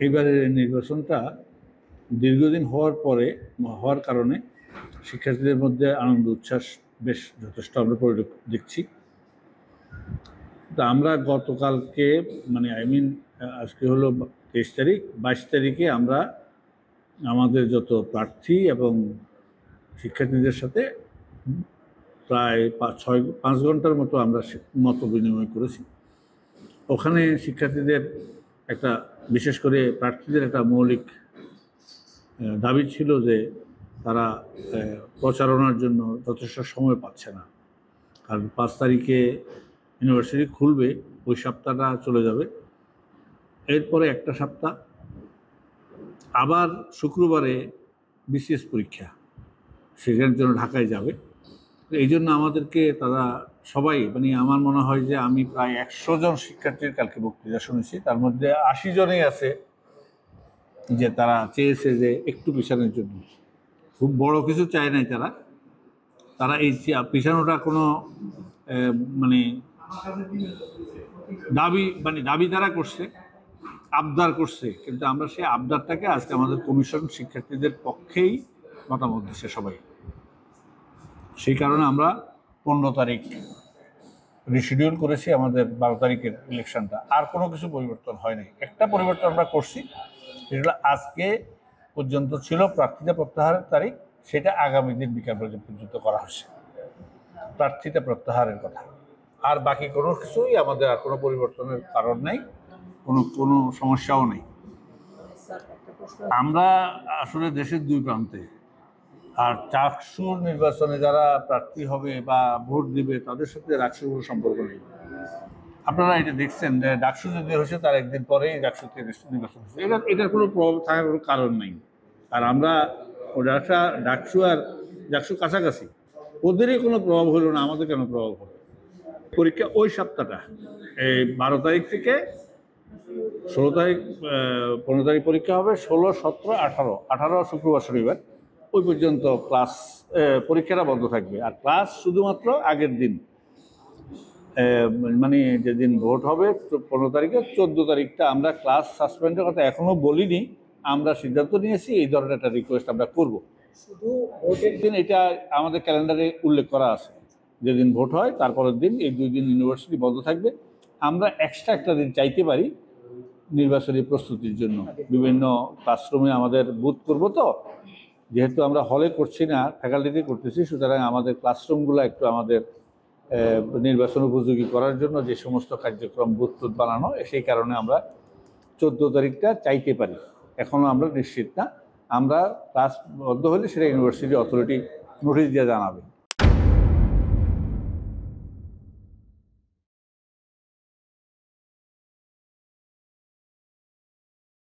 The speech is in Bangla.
এইবারের নির্বাচনটা দীর্ঘদিন হওয়ার কারণে শিক্ষার্থীদের মধ্যে আনন্দ উচ্ছ্বাস বেশ যথেষ্ট আমরা দেখছি। তো আমরা গতকালকে আজকে হলো 23 তারিখ, 22 তারিখে আমরা আমাদের যত প্রার্থী এবং শিক্ষার্থীদের সাথে প্রায় 5 ঘন্টার মতো আমরা মত বিনিময় করেছি। ওখানে শিক্ষার্থীদের একটা, বিশেষ করে প্রার্থীদের একটা মৌলিক দাবি ছিল যে তারা প্রচারণার জন্য যথেষ্ট সময় পাচ্ছে না। কারণ 5 তারিখে ইউনিভার্সিটি খুলবে, ওই সপ্তাহটা চলে যাবে, এরপরে একটা সপ্তাহ, আবার শুক্রবারে বিসিএস পরীক্ষা, সেটার জন্য ঢাকায় যাবে। এই জন্য আমাদেরকে তারা সবাই, আমার মনে হয় যে আমি প্রায় 100 জন শিক্ষার্থীর কালকে বক্তৃতা শুনেছি, তার মধ্যে 80 জনই আছে যে তারা চেয়েছে যে একটু পিছানোর জন্য। খুব বড় কিছু চায় নাই তারা এই পিছানোটা কোনো দাবি তারা করছে, আবদার করছে, কিন্তু আমরা সেই আবদারটাকে আজকে আমাদের কমিশন শিক্ষার্থীদের পক্ষেই মতামত দিচ্ছে সবাই। সেই কারণে আমরা 15 তারিখ রিশিডিউল করেছি আমাদের 12 তারিখের ইলেকশনটা। আর কোনো কিছু পরিবর্তন হয়নি। একটা পরিবর্তন আমরা করছি, সেটা আজকে পর্যন্ত ছিল প্রার্থিতা প্রত্যাহারের তারিখ, সেটা আগামী দিন বিকাল পর্যন্ত করা হচ্ছে প্রার্থিতা প্রত্যাহারের কথা। আর বাকি কোনো কিছুই আমাদের আর কোনো পরিবর্তনের কারণ নেই, কোনো সমস্যাও নেই। আমরা আসলে দেশের দুই প্রান্তে, আর ডাকসুর নির্বাচনে যারা প্রার্থী হবে বা ভোট দিবে তাদের সাথে ডাকসুর কোনো সম্পর্ক নেই। আপনারা এটা দেখছেন যে ডাকসু যদি হয়েছে তার একদিন পরেই ডাকসুতে নির্বাচন হয়েছে, এটার কোনো প্রভাব থাকার কোনো কারণ নেই। আর আমরা ডাকসু কাছাকাছি, ওদেরই কোনো প্রভাব হলো না, আমাদের কেন প্রভাব হলো? পরীক্ষা ওই সপ্তাহটা, এই 12 তারিখ থেকে 16 তারিখ, 15 তারিখ পরীক্ষা হবে, 16, 17, 18 শুক্রবার শনিবার, ওই পর্যন্ত ক্লাস, পরীক্ষাটা বন্ধ থাকবে। আর ক্লাস শুধুমাত্র আগের দিন, যেদিন ভোট হবে 15 তারিখে, 14 তারিখটা আমরা ক্লাস সাসপেন্ডের কথা এখনো বলিনি। আমরা সিদ্ধান্ত নিয়েছি এই ধরনের একটা রিকোয়েস্ট আমরা করব। শুধু ভোটের দিন এটা আমাদের ক্যালেন্ডারে উল্লেখ করা আছে, যেদিন ভোট হয় তারপরের দিন এই 2 দিন ইউনিভার্সিটি বন্ধ থাকবে। আমরা এক্সট্রা একটা দিন চাইতে পারি নির্বাচনী প্রস্তুতির জন্য। বিভিন্ন ক্লাসরুমে আমাদের বুথ করব, তো যেহেতু আমরা হলে করছি না, ফ্যাকাল্টিতে করতেছি, সুতরাং আমাদের ক্লাসরুমগুলো একটু আমাদের নির্বাচন উপযোগী করার জন্য যে সমস্ত কার্যক্রম বুথ বানানো, সেই কারণে আমরা 14 তারিখটা চাইতে পারি। এখনও আমরা নিশ্চিত না। আমরা ক্লাস বন্ধ হলে সেটা ইউনিভার্সিটি অথরিটি নোটিশ দিয়ে জানাবে।